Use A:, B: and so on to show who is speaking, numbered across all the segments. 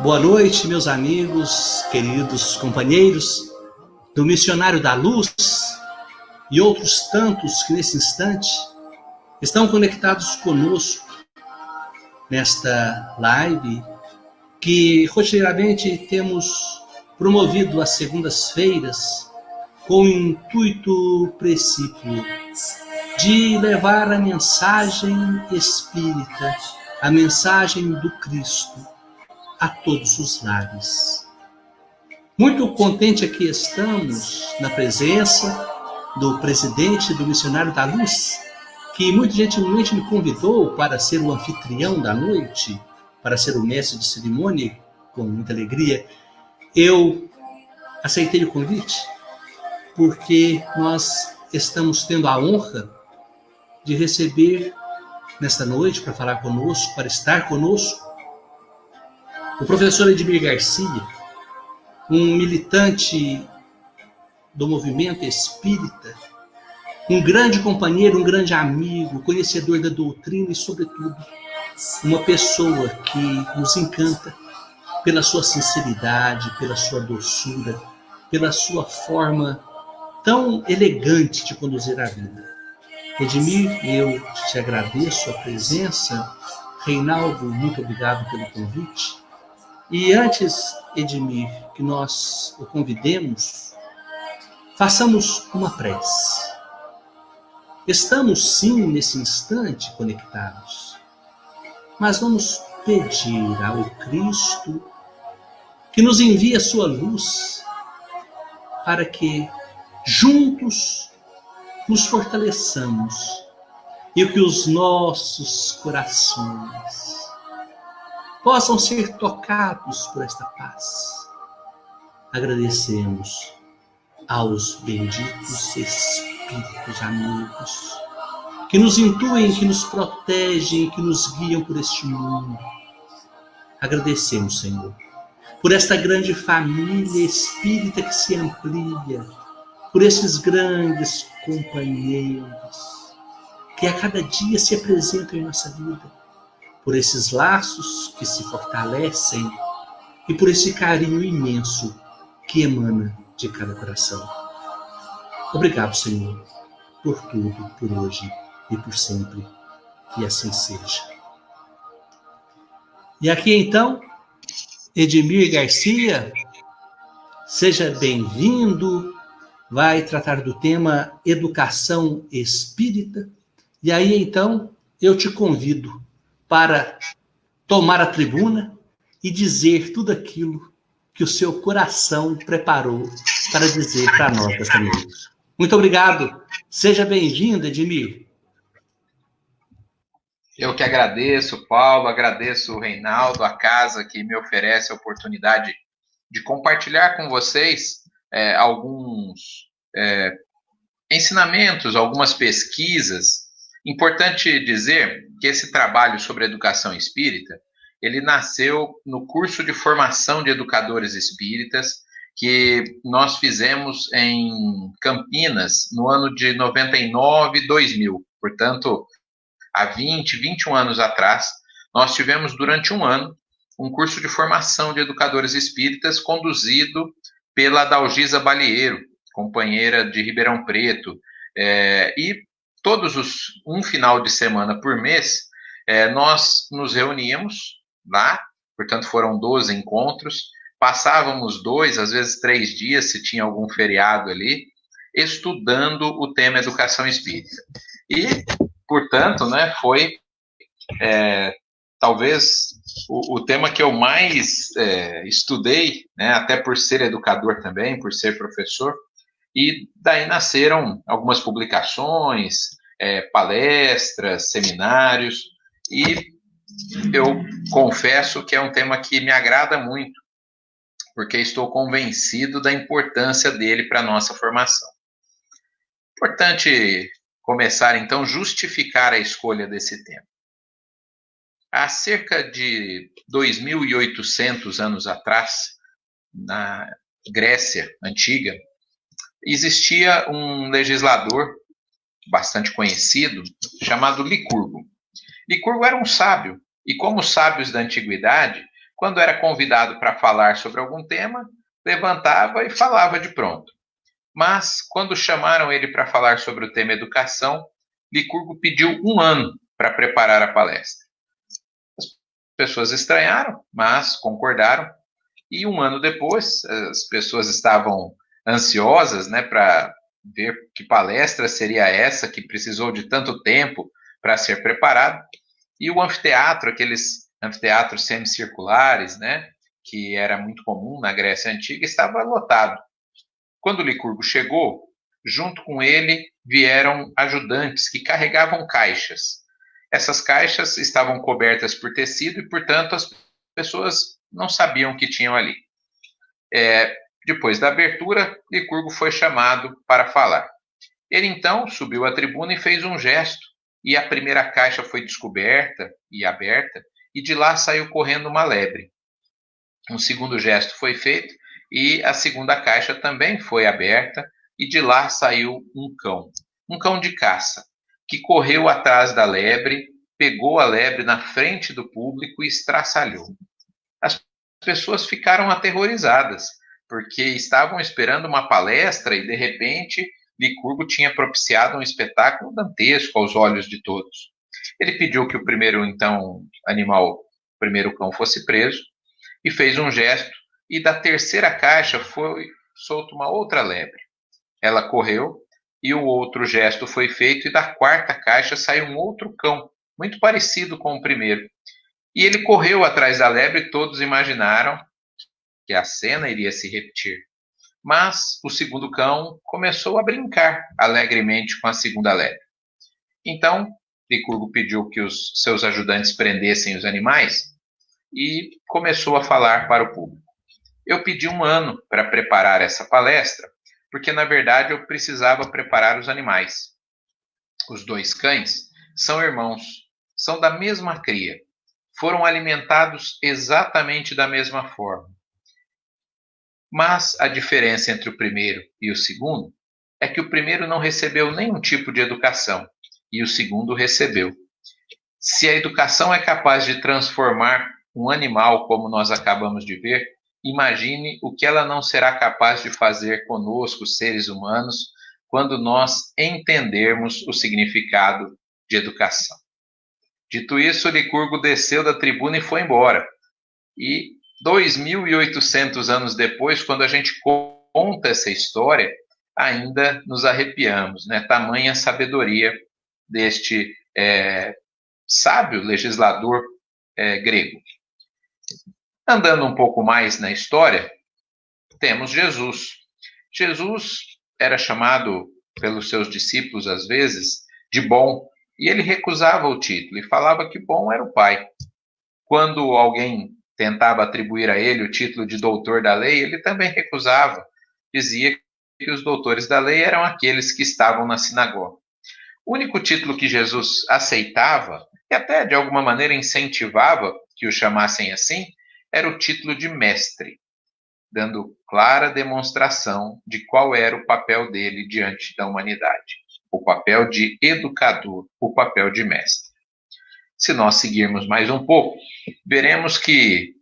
A: Boa noite, meus amigos, queridos companheiros do Missionário da Luz e outros tantos que nesse instante estão conectados conosco nesta live que rotineiramente temos promovido às segundas-feiras com o intuito precípuo de levar a mensagem espírita, a mensagem do Cristo a todos os lares. Muito contente aqui estamos na presença do presidente do Missionário da Luz, que muito gentilmente me convidou para ser o anfitrião da noite, para ser o mestre de cerimônia, com muita alegria. Eu aceitei o convite porque nós estamos tendo a honra de receber nesta noite, para falar conosco, para estar conosco, o professor Edmir Garcia, um militante do movimento espírita, um grande companheiro, um grande amigo, conhecedor da doutrina e, sobretudo, uma pessoa que nos encanta pela sua sinceridade, pela sua doçura, pela sua forma tão elegante de conduzir a vida. Edmir, eu te agradeço a presença. Reinaldo, muito obrigado pelo convite. E antes, Edmir, que nós o convidemos, façamos uma prece. Estamos sim nesse instante conectados, mas vamos pedir ao Cristo que nos envie a sua luz para que juntos nos fortaleçamos e que os nossos corações possam ser tocados por esta paz. Agradecemos aos benditos Espíritos amigos que nos intuem, que nos protegem, que nos guiam por este mundo. Agradecemos, Senhor, por esta grande família espírita que se amplia, por esses grandes companheiros que a cada dia se apresentam em nossa vida, por esses laços que se fortalecem e por esse carinho imenso que emana de cada coração. Obrigado, Senhor, por tudo, por hoje e por sempre, que assim seja. E aqui então, Edmir Garcia, seja bem-vindo, vai tratar do tema Educação Espírita. E aí então, eu te convido para tomar a tribuna e dizer tudo aquilo que o seu coração preparou para dizer para nós esta noite. Muito obrigado. Seja bem-vindo, Edmir.
B: Eu que agradeço, Paulo, agradeço o Reinaldo, a casa que me oferece a oportunidade de compartilhar com vocês alguns ensinamentos, algumas pesquisas. Importante dizer que esse trabalho sobre educação espírita, ele nasceu no curso de formação de educadores espíritas que nós fizemos em Campinas no ano de 99 e 2000. Portanto, há 21 anos atrás, nós tivemos durante um ano um curso de formação de educadores espíritas conduzido pela Dalgisa Balieiro, companheira de Ribeirão Preto, e um final de semana por mês, nós nos reuníamos lá, portanto foram 12 encontros, passávamos 2, às vezes 3 dias, se tinha algum feriado ali, estudando o tema educação espírita. E, portanto, foi talvez o tema que eu mais estudei, até por ser educador também, por ser professor, e daí nasceram algumas publicações, palestras, seminários, e eu confesso que é um tema que me agrada muito, porque estou convencido da importância dele para a nossa formação. Importante começar, então, a justificar a escolha desse tema. Há cerca de 2.800 anos atrás, na Grécia Antiga, existia um legislador bastante conhecido, chamado Licurgo. Licurgo era um sábio, e como os sábios da antiguidade, quando era convidado para falar sobre algum tema, levantava e falava de pronto. Mas, quando chamaram ele para falar sobre o tema educação, Licurgo pediu 1 ano para preparar a palestra. As pessoas estranharam, mas concordaram, e 1 ano depois, as pessoas estavam ansiosas, né, para ver que palestra seria essa que precisou de tanto tempo para ser preparada. E o anfiteatro, aqueles anfiteatros semicirculares, né, que era muito comum na Grécia Antiga, estava lotado. Quando Licurgo chegou, junto com ele vieram ajudantes que carregavam caixas. Essas caixas estavam cobertas por tecido e, portanto, as pessoas não sabiam o que tinham ali. Depois da abertura, Licurgo foi chamado para falar. Ele então subiu à tribuna e fez um gesto, e a primeira caixa foi descoberta e aberta, e de lá saiu correndo uma lebre. Um segundo gesto foi feito, e a segunda caixa também foi aberta, e de lá saiu um cão de caça, que correu atrás da lebre, pegou a lebre na frente do público e estraçalhou. As pessoas ficaram aterrorizadas, porque estavam esperando uma palestra e, de repente, Licurgo tinha propiciado um espetáculo dantesco aos olhos de todos. Ele pediu que o primeiro cão fosse preso, e fez um gesto, e da terceira caixa foi solta uma outra lebre. Ela correu, e o outro gesto foi feito, e da quarta caixa saiu um outro cão, muito parecido com o primeiro. E ele correu atrás da lebre e todos imaginaram que a cena iria se repetir. Mas o segundo cão começou a brincar alegremente com a segunda lebre. Então, Licurgo pediu que os seus ajudantes prendessem os animais e começou a falar para o público. Eu pedi 1 ano para preparar essa palestra, porque na verdade eu precisava preparar os animais. Os 2 cães são irmãos, são da mesma cria, foram alimentados exatamente da mesma forma. Mas a diferença entre o primeiro e o segundo é que o primeiro não recebeu nenhum tipo de educação e o segundo recebeu. Se a educação é capaz de transformar um animal como nós acabamos de ver, imagine o que ela não será capaz de fazer conosco, seres humanos, quando nós entendermos o significado de educação. Dito isso, Licurgo desceu da tribuna e foi embora. E 2.800 anos depois, quando a gente conta essa história, ainda nos arrepiamos, né? Tamanha sabedoria deste sábio legislador grego. Andando um pouco mais na história, temos Jesus. Jesus era chamado pelos seus discípulos, às vezes, de bom, e ele recusava o título e falava que bom era o Pai. Quando alguém tentava atribuir a ele o título de doutor da lei, ele também recusava. Dizia que os doutores da lei eram aqueles que estavam na sinagoga. O único título que Jesus aceitava, e até de alguma maneira incentivava que o chamassem assim, era o título de mestre, dando clara demonstração de qual era o papel dele diante da humanidade. O papel de educador, o papel de mestre. Se nós seguirmos mais um pouco, veremos que,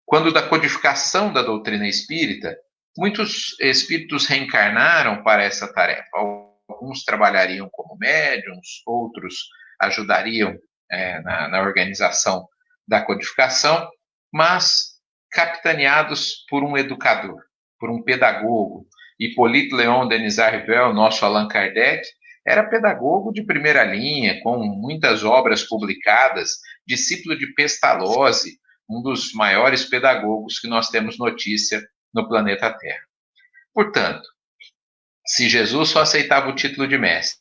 B: quando da codificação da doutrina espírita, muitos espíritos reencarnaram para essa tarefa. Alguns trabalhariam como médiuns, outros ajudariam na organização da codificação, mas capitaneados por um educador, por um pedagogo. Hippolyte Léon Denis Arrivel, nosso Allan Kardec, era pedagogo de primeira linha, com muitas obras publicadas, discípulo de Pestalozzi, um dos maiores pedagogos que nós temos notícia no planeta Terra. Portanto, se Jesus só aceitava o título de mestre,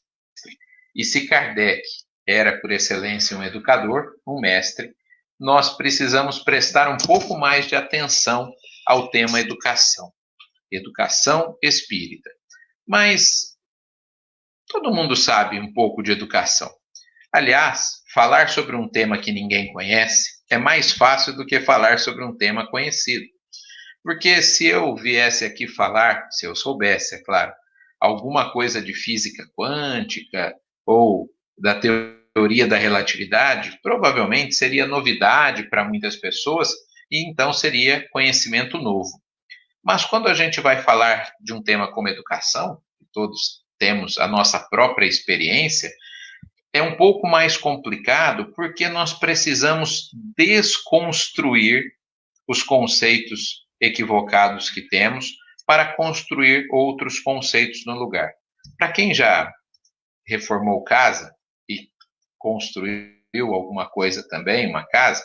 B: e se Kardec era, por excelência, um educador, um mestre, nós precisamos prestar um pouco mais de atenção ao tema educação, educação espírita. Mas todo mundo sabe um pouco de educação. Aliás, falar sobre um tema que ninguém conhece é mais fácil do que falar sobre um tema conhecido. Porque se eu viesse aqui falar, se eu soubesse, é claro, alguma coisa de física quântica ou da teoria da relatividade, provavelmente seria novidade para muitas pessoas e então seria conhecimento novo. Mas quando a gente vai falar de um tema como educação, todos temos a nossa própria experiência, é um pouco mais complicado porque nós precisamos desconstruir os conceitos equivocados que temos para construir outros conceitos no lugar. Para quem já reformou casa e construiu alguma coisa também, uma casa,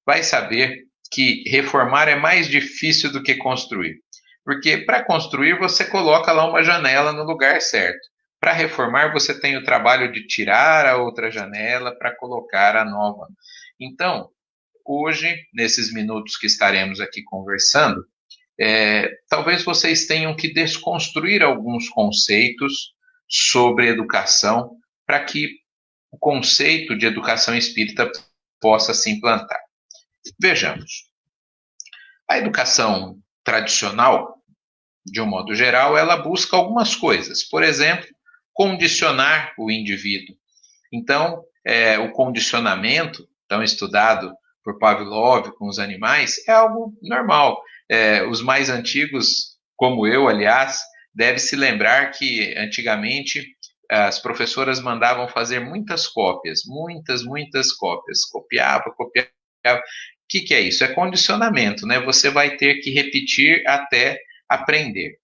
B: vai saber que reformar é mais difícil do que construir. Porque para construir você coloca lá uma janela no lugar certo. Para reformar você tem o trabalho de tirar a outra janela para colocar a nova. Então, hoje, nesses minutos que estaremos aqui conversando, talvez vocês tenham que desconstruir alguns conceitos sobre educação para que o conceito de educação espírita possa se implantar. Vejamos. A educação tradicional, de um modo geral, ela busca algumas coisas. Por exemplo, condicionar o indivíduo. Então, o condicionamento, tão estudado por Pavlov com os animais, é algo normal. Os mais antigos, como eu, aliás, devem se lembrar que antigamente as professoras mandavam fazer muitas cópias, muitas cópias. Copiava. O que é isso? É condicionamento, né? Você vai ter que repetir até aprender.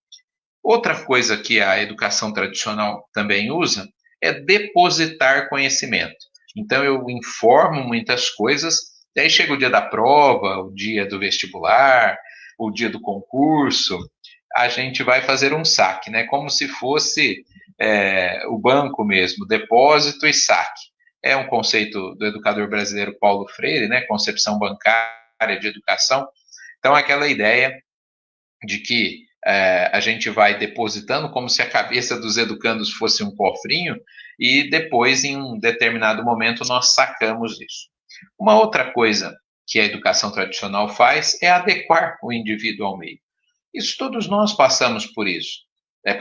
B: Outra coisa que a educação tradicional também usa é depositar conhecimento. Então eu informo muitas coisas, daí chega o dia da prova, o dia do vestibular, o dia do concurso, a gente vai fazer um saque, né? Como se fosse o banco mesmo, depósito e saque. É um conceito do educador brasileiro Paulo Freire, né? Concepção bancária de educação. Então aquela ideia de que a gente vai depositando como se a cabeça dos educandos fosse um cofrinho e depois, em um determinado momento, nós sacamos isso. Uma outra coisa que a educação tradicional faz é adequar o indivíduo ao meio. Isso todos nós passamos por isso,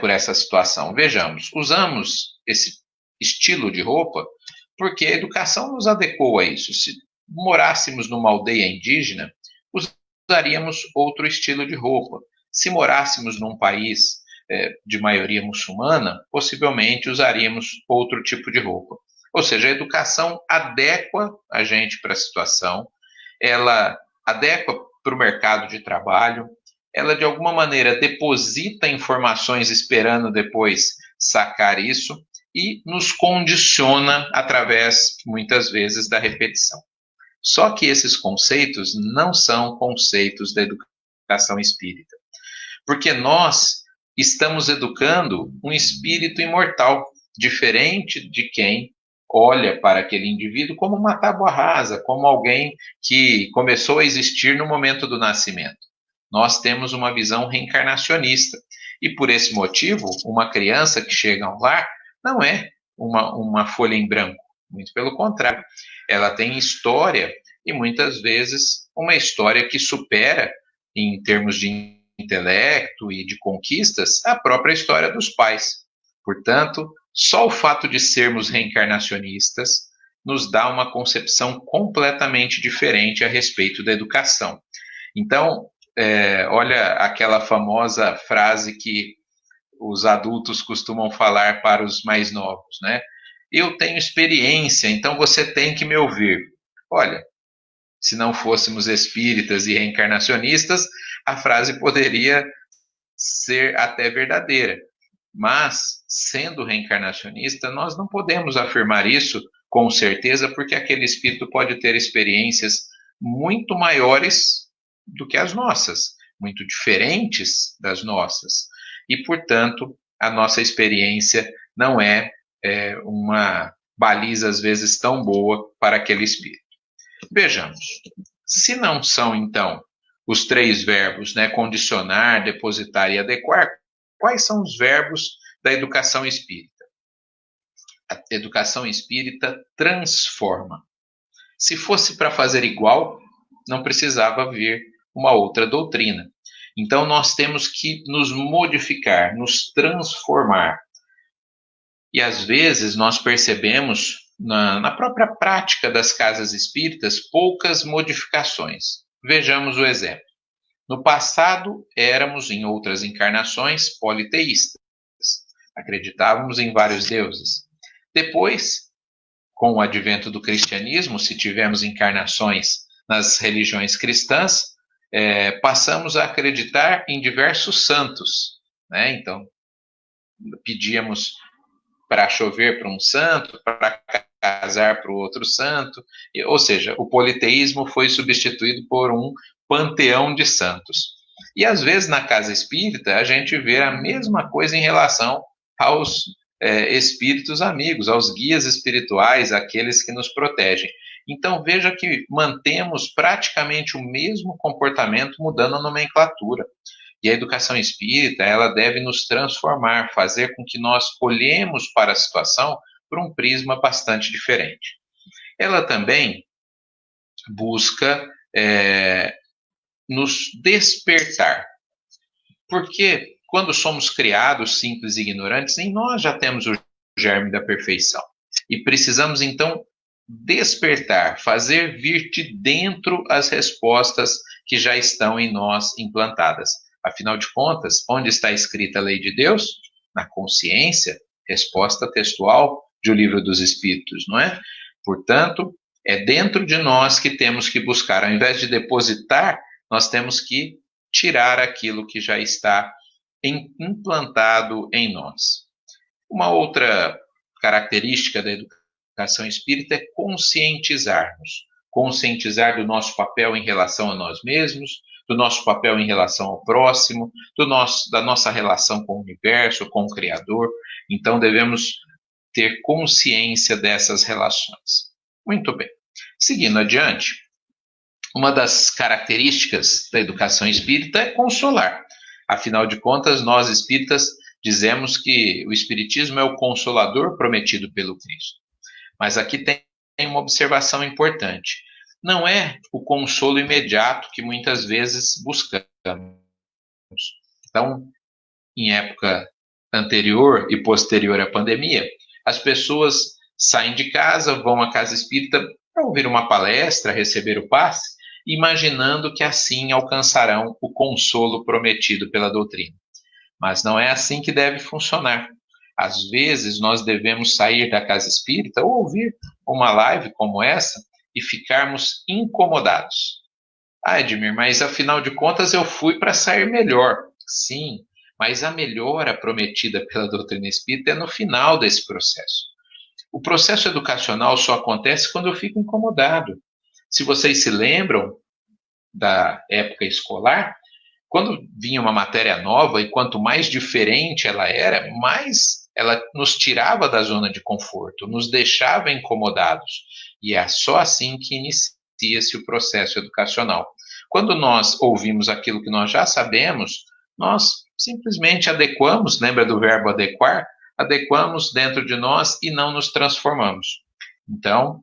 B: por essa situação. Vejamos, usamos esse estilo de roupa porque a educação nos adequou a isso. Se morássemos numa aldeia indígena, usaríamos outro estilo de roupa. Se morássemos num país de maioria muçulmana, possivelmente usaríamos outro tipo de roupa. Ou seja, a educação adequa a gente para a situação, ela adequa para o mercado de trabalho, ela de alguma maneira deposita informações esperando depois sacar isso e nos condiciona através, muitas vezes, da repetição. Só que esses conceitos não são conceitos da educação espírita. Porque nós estamos educando um espírito imortal, diferente de quem olha para aquele indivíduo como uma tábua rasa, como alguém que começou a existir no momento do nascimento. Nós temos uma visão reencarnacionista. E por esse motivo, uma criança que chega a um lar não é uma folha em branco. Muito pelo contrário. Ela tem história e muitas vezes uma história que supera, em termos de intelecto e de conquistas, a própria história dos pais. Portanto, só o fato de sermos reencarnacionistas nos dá uma concepção completamente diferente a respeito da educação. Então, olha aquela famosa frase que os adultos costumam falar para os mais novos, né? Eu tenho experiência, então você tem que me ouvir. Olha, se não fôssemos espíritas e reencarnacionistas, a frase poderia ser até verdadeira. Mas, sendo reencarnacionista, nós não podemos afirmar isso com certeza, porque aquele espírito pode ter experiências muito maiores do que as nossas, muito diferentes das nossas. E, portanto, a nossa experiência não é uma baliza, às vezes, tão boa para aquele espírito. Vejamos, se não são, então, os 3 verbos, né? Condicionar, depositar e adequar. Quais são os verbos da educação espírita? A educação espírita transforma. Se fosse para fazer igual, não precisava vir uma outra doutrina. Então nós temos que nos modificar, nos transformar. E às vezes nós percebemos na própria prática das casas espíritas poucas modificações. Vejamos o exemplo. No passado, éramos, em outras encarnações, politeístas. Acreditávamos em vários deuses. Depois, com o advento do cristianismo, se tivemos encarnações nas religiões cristãs, passamos a acreditar em diversos santos, né? Então, pedíamos para chover para um santo, para casar para o outro santo, ou seja, o politeísmo foi substituído por um panteão de santos. E às vezes na casa espírita a gente vê a mesma coisa em relação aos espíritos amigos, aos guias espirituais, aqueles que nos protegem. Então veja que mantemos praticamente o mesmo comportamento, mudando a nomenclatura. E a educação espírita, ela deve nos transformar, fazer com que nós olhemos para a situação por um prisma bastante diferente. Ela também busca nos despertar. Porque quando somos criados simples e ignorantes, em nós já temos o germe da perfeição. E precisamos, então, despertar, fazer vir de dentro as respostas que já estão em nós implantadas. Afinal de contas, onde está escrita a lei de Deus? Na consciência, resposta textual de O Livro dos Espíritos, não é? Portanto, é dentro de nós que temos que buscar. Ao invés de depositar, nós temos que tirar aquilo que já está implantado em nós. Uma outra característica da educação espírita é conscientizar-nos. Conscientizar do nosso papel em relação a nós mesmos, do nosso papel em relação ao próximo, da nossa relação com o universo, com o Criador. Então devemos ter consciência dessas relações. Muito bem. Seguindo adiante, uma das características da educação espírita é consolar. Afinal de contas, nós espíritas dizemos que o espiritismo é o consolador prometido pelo Cristo. Mas aqui tem uma observação importante. Não é o consolo imediato que muitas vezes buscamos. Então, em época anterior e posterior à pandemia, as pessoas saem de casa, vão à casa espírita para ouvir uma palestra, receber o passe, imaginando que assim alcançarão o consolo prometido pela doutrina. Mas não é assim que deve funcionar. Às vezes nós devemos sair da casa espírita ou ouvir uma live como essa e ficarmos incomodados. Ah, Edmir, mas afinal de contas eu fui para sair melhor. Sim, mas a melhora prometida pela doutrina espírita é no final desse processo. O processo educacional só acontece quando eu fico incomodado. Se vocês se lembram da época escolar, quando vinha uma matéria nova e quanto mais diferente ela era, mais ela nos tirava da zona de conforto, nos deixava incomodados. E é só assim que inicia-se o processo educacional. Quando nós ouvimos aquilo que nós já sabemos, nós simplesmente adequamos, lembra do verbo adequar? Adequamos dentro de nós e não nos transformamos. Então,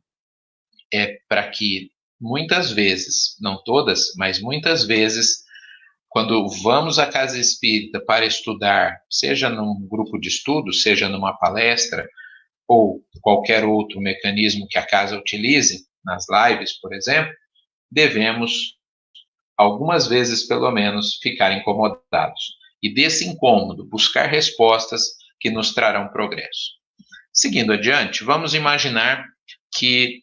B: é para que muitas vezes, não todas, mas muitas vezes, quando vamos à casa espírita para estudar, seja num grupo de estudo, seja numa palestra, ou qualquer outro mecanismo que a casa utilize, nas lives, por exemplo, devemos, algumas vezes pelo menos, ficar incomodados. E desse incômodo, buscar respostas que nos trarão progresso. Seguindo adiante, vamos imaginar que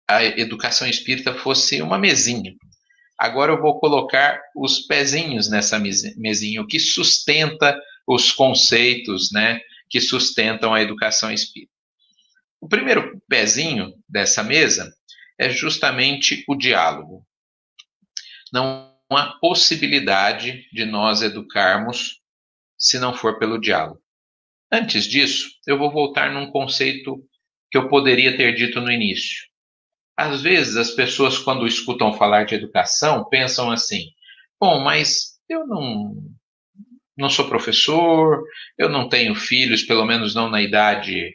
B: a educação espírita fosse uma mesinha. Agora eu vou colocar os pezinhos nessa mesinha, o que sustenta os conceitos, né, que sustentam a educação espírita. O primeiro pezinho dessa mesa é justamente o diálogo. Não há possibilidade de nós educarmos se não for pelo diálogo. Antes disso, eu vou voltar num conceito que eu poderia ter dito no início. Às vezes as pessoas, quando escutam falar de educação, pensam assim: bom, mas eu não sou professor, eu não tenho filhos, pelo menos não na idade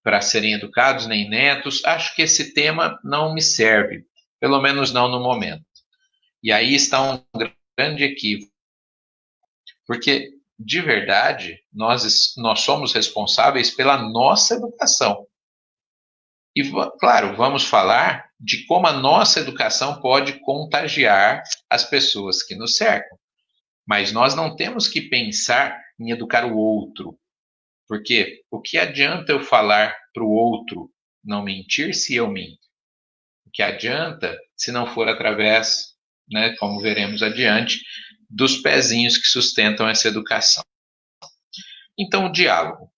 B: para serem educados, nem netos, acho que esse tema não me serve, pelo menos não no momento. E aí está um grande equívoco, porque, de verdade, nós somos responsáveis pela nossa educação. E, claro, vamos falar de como a nossa educação pode contagiar as pessoas que nos cercam. Mas nós não temos que pensar em educar o outro, porque o que adianta eu falar para o outro não mentir se eu minto? O que adianta se não for através, né, como veremos adiante, dos pezinhos que sustentam essa educação? Então, o diálogo.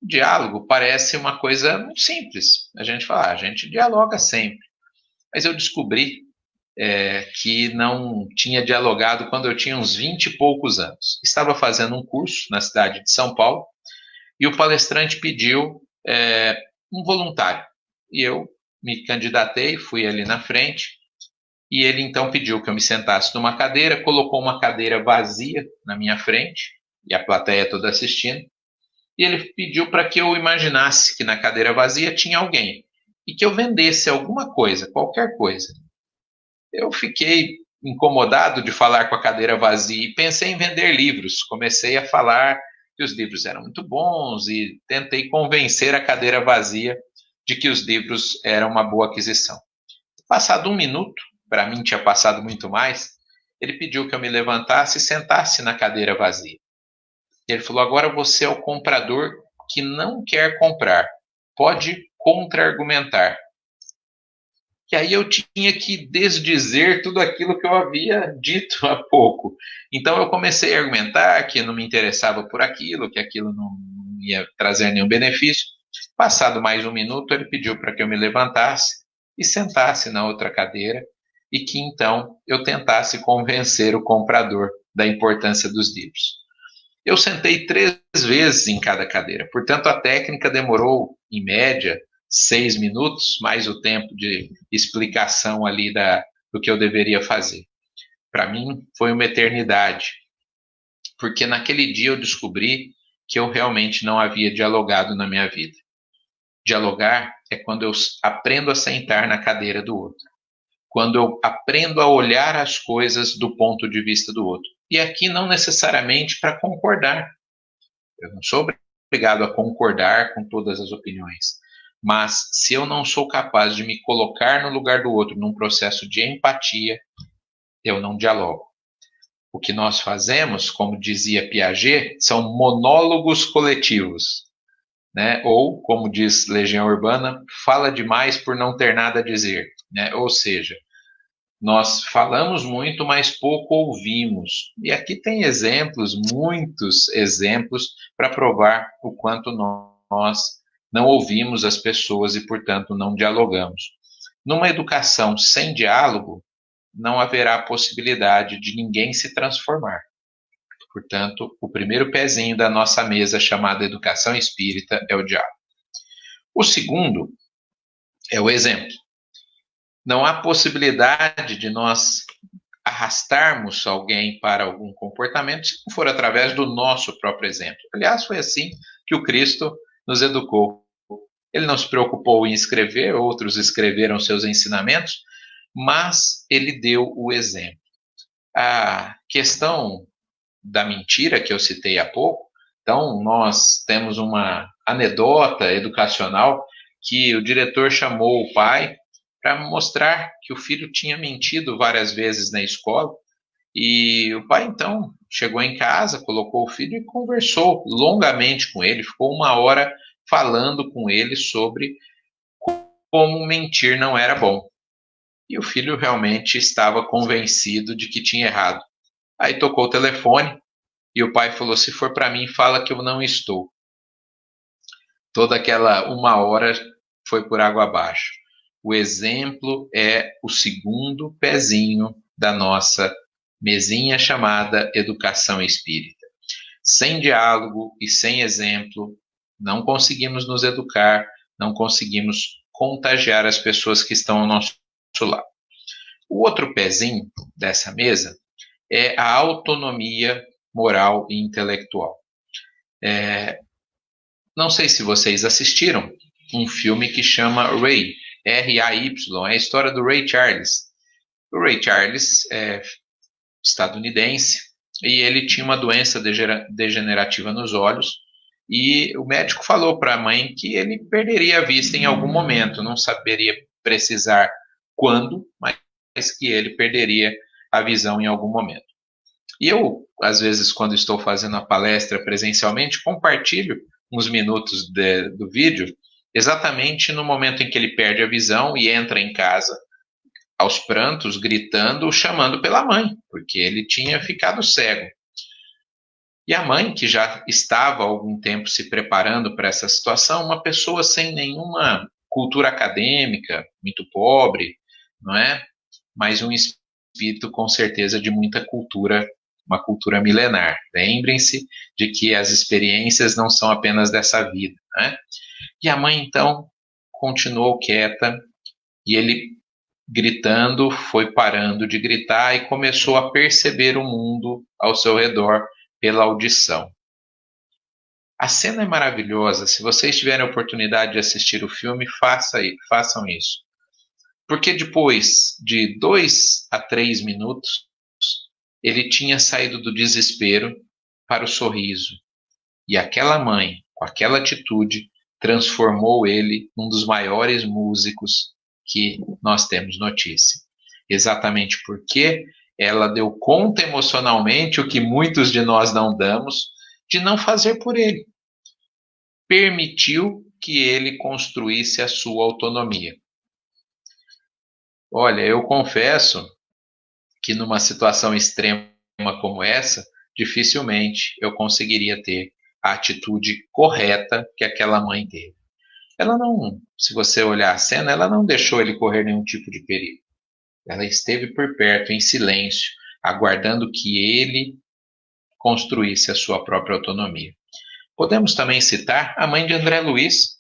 B: O diálogo parece uma coisa muito simples. A gente fala, a gente dialoga sempre. Mas eu descobri que não tinha dialogado quando eu tinha uns 20 e poucos anos. Estava fazendo um curso na cidade de São Paulo e o palestrante pediu um voluntário. E eu me candidatei, fui ali na frente, e ele então pediu que eu me sentasse numa cadeira, colocou uma cadeira vazia na minha frente, e a plateia toda assistindo, e ele pediu para que eu imaginasse que na cadeira vazia tinha alguém, e que eu vendesse alguma coisa, qualquer coisa. Eu fiquei incomodado de falar com a cadeira vazia e pensei em vender livros. Comecei a falar que os livros eram muito bons e tentei convencer a cadeira vazia de que os livros eram uma boa aquisição. Passado um minuto, para mim tinha passado muito mais, ele pediu que eu me levantasse e sentasse na cadeira vazia. Ele falou: agora você é o comprador que não quer comprar. Pode contra-argumentar. E aí eu tinha que desdizer tudo aquilo que eu havia dito há pouco. Então eu comecei a argumentar que não me interessava por aquilo, que aquilo não ia trazer nenhum benefício. Passado mais um minuto, ele pediu para que eu me levantasse e sentasse na outra cadeira e que então eu tentasse convencer o comprador da importância dos livros. Eu sentei 3 vezes em cada cadeira, portanto a técnica demorou, em média, 6 minutos, mais o tempo de explicação ali do que eu deveria fazer. Para mim, foi uma eternidade, porque naquele dia eu descobri que eu realmente não havia dialogado na minha vida. Dialogar é quando eu aprendo a sentar na cadeira do outro, quando eu aprendo a olhar as coisas do ponto de vista do outro. E aqui não necessariamente para concordar. Eu não sou obrigado a concordar com todas as opiniões. Mas se eu não sou capaz de me colocar no lugar do outro num processo de empatia, eu não dialogo. O que nós fazemos, como dizia Piaget, são monólogos coletivos, né? Ou, como diz Legião Urbana, fala demais por não ter nada a dizer, né? Ou seja, nós falamos muito, mas pouco ouvimos. E aqui tem exemplos, muitos exemplos, para provar o quanto nós não ouvimos as pessoas e, portanto, não dialogamos. Numa educação sem diálogo, não haverá possibilidade de ninguém se transformar. Portanto, o primeiro pezinho da nossa mesa, chamada educação espírita, é o diálogo. O segundo é o exemplo. Não há possibilidade de nós arrastarmos alguém para algum comportamento se não for através do nosso próprio exemplo. Aliás, foi assim que o Cristo nos educou. Ele não se preocupou em escrever, outros escreveram seus ensinamentos, mas ele deu o exemplo. A questão da mentira que eu citei há pouco, então nós temos uma anedota educacional que o diretor chamou o pai para mostrar que o filho tinha mentido várias vezes na escola. E o pai, então, chegou em casa, colocou o filho e conversou longamente com ele, ficou 1 hora falando com ele sobre como mentir não era bom. E o filho realmente estava convencido de que tinha errado. Aí tocou o telefone e o pai falou: se for para mim, fala que eu não estou. Toda aquela 1 hora foi por água abaixo. O exemplo é o segundo pezinho da nossa mesinha chamada educação espírita. Sem diálogo e sem exemplo, não conseguimos nos educar, não conseguimos contagiar as pessoas que estão ao nosso lado. O outro pezinho dessa mesa é a autonomia moral e intelectual. Não sei se vocês assistiram um filme que chama Ray, R-A-Y, é a história do Ray Charles. O Ray Charles é estadunidense e ele tinha uma doença degenerativa nos olhos e o médico falou para a mãe que ele perderia a vista em algum momento, não saberia precisar quando, mas que ele perderia a visão em algum momento. E eu, às vezes, quando estou fazendo a palestra presencialmente, compartilho uns minutos do vídeo, exatamente no momento em que ele perde a visão e entra em casa, aos prantos, gritando, chamando pela mãe, porque ele tinha ficado cego. E a mãe, que já estava há algum tempo se preparando para essa situação, uma pessoa sem nenhuma cultura acadêmica, muito pobre, não é? Mas um espírito com certeza de muita cultura, uma cultura milenar. Lembrem-se de que as experiências não são apenas dessa vida, né? E a mãe então continuou quieta e ele, gritando, foi parando de gritar e começou a perceber o mundo ao seu redor pela audição. A cena é maravilhosa. Se vocês tiverem a oportunidade de assistir o filme, façam isso. Porque depois de 2 a 3 minutos, ele tinha saído do desespero para o sorriso. E aquela mãe, com aquela atitude, transformou ele num dos maiores músicos que nós temos notícia. Exatamente porque ela deu conta emocionalmente, o que muitos de nós não damos, de não fazer por ele. Permitiu que ele construísse a sua autonomia. Olha, eu confesso que numa situação extrema como essa, dificilmente eu conseguiria ter a atitude correta que aquela mãe teve. Ela não, se você olhar a cena, ela não deixou ele correr nenhum tipo de perigo. Ela esteve por perto, em silêncio, aguardando que ele construísse a sua própria autonomia. Podemos também citar a mãe de André Luiz,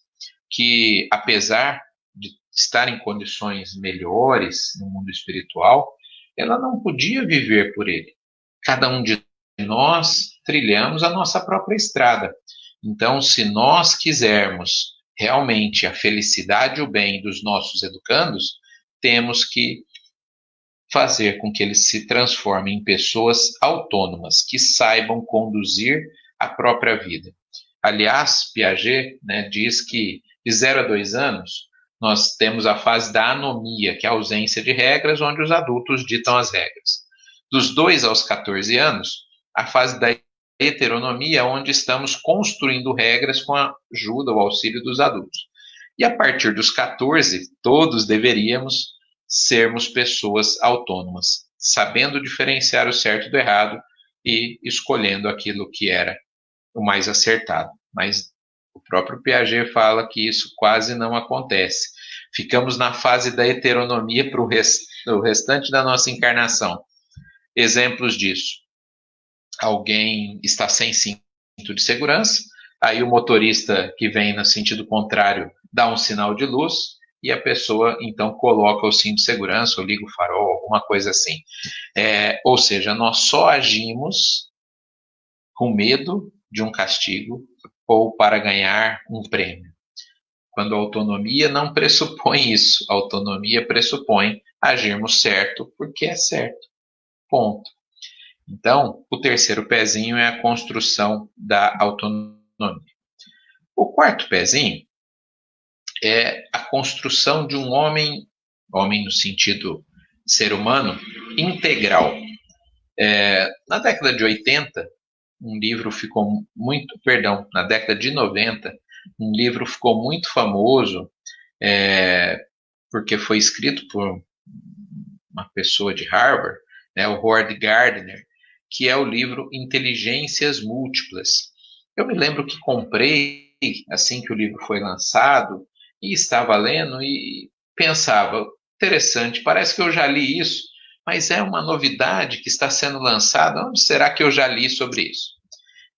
B: que apesar de estar em condições melhores no mundo espiritual, ela não podia viver por ele. Cada um de nós trilhamos a nossa própria estrada. Então, se nós quisermos realmente a felicidade e o bem dos nossos educandos, temos que fazer com que eles se transformem em pessoas autônomas, que saibam conduzir a própria vida. Aliás, Piaget, diz que de 0 a 2 anos, nós temos a fase da anomia, que é a ausência de regras, onde os adultos ditam as regras. Dos 2 aos 14 anos, a fase da heteronomia, onde estamos construindo regras com a ajuda ou auxílio dos adultos. E a partir dos 14, todos deveríamos sermos pessoas autônomas, sabendo diferenciar o certo do errado e escolhendo aquilo que era o mais acertado. Mas o próprio Piaget fala que isso quase não acontece. Ficamos na fase da heteronomia para o restante da nossa encarnação. Exemplos disso. Alguém está sem cinto de segurança, aí o motorista que vem no sentido contrário dá um sinal de luz e a pessoa então coloca o cinto de segurança ou liga o farol, alguma coisa assim. Ou seja, nós só agimos com medo de um castigo ou para ganhar um prêmio. Quando a autonomia não pressupõe isso, a autonomia pressupõe agirmos certo porque é certo. Ponto. Então, o terceiro pezinho é a construção da autonomia. O quarto pezinho é a construção de um homem no sentido ser humano, integral. Na década de 80, um livro ficou muito, na década de 90, um livro ficou muito famoso, porque foi escrito por uma pessoa de Harvard, o Howard Gardner, que é o livro Inteligências Múltiplas. Eu me lembro que comprei assim que o livro foi lançado e estava lendo e pensava, interessante, parece que eu já li isso, mas é uma novidade que está sendo lançada, onde será que eu já li sobre isso?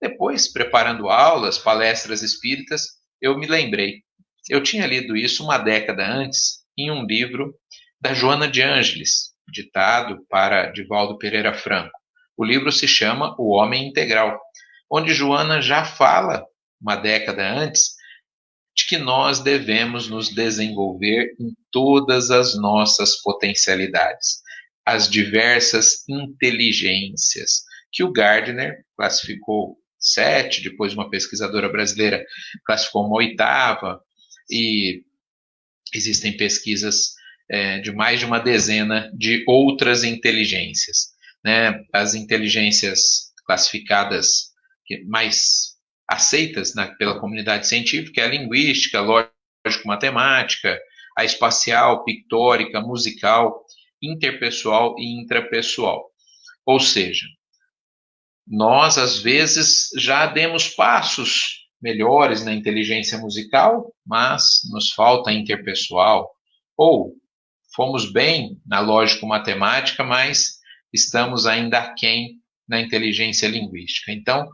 B: Depois, preparando aulas, palestras espíritas, eu me lembrei. Eu tinha lido isso uma década antes em um livro da Joana de Ângeles, ditado para Divaldo Pereira Franco. O livro se chama O Homem Integral, onde Joana já fala, uma década antes, de que nós devemos nos desenvolver em todas as nossas potencialidades, as diversas inteligências, que o Gardner classificou 7, depois uma pesquisadora brasileira classificou uma 8ª, e existem pesquisas de mais de uma dezena de outras inteligências, né? As inteligências classificadas mais aceitas pela comunidade científica é a linguística, lógico-matemática, a espacial, pictórica, musical, interpessoal e intrapessoal. Ou seja, nós às vezes já demos passos melhores na inteligência musical, mas nos falta interpessoal, ou fomos bem na lógico-matemática, mas estamos ainda aquém na inteligência linguística. Então,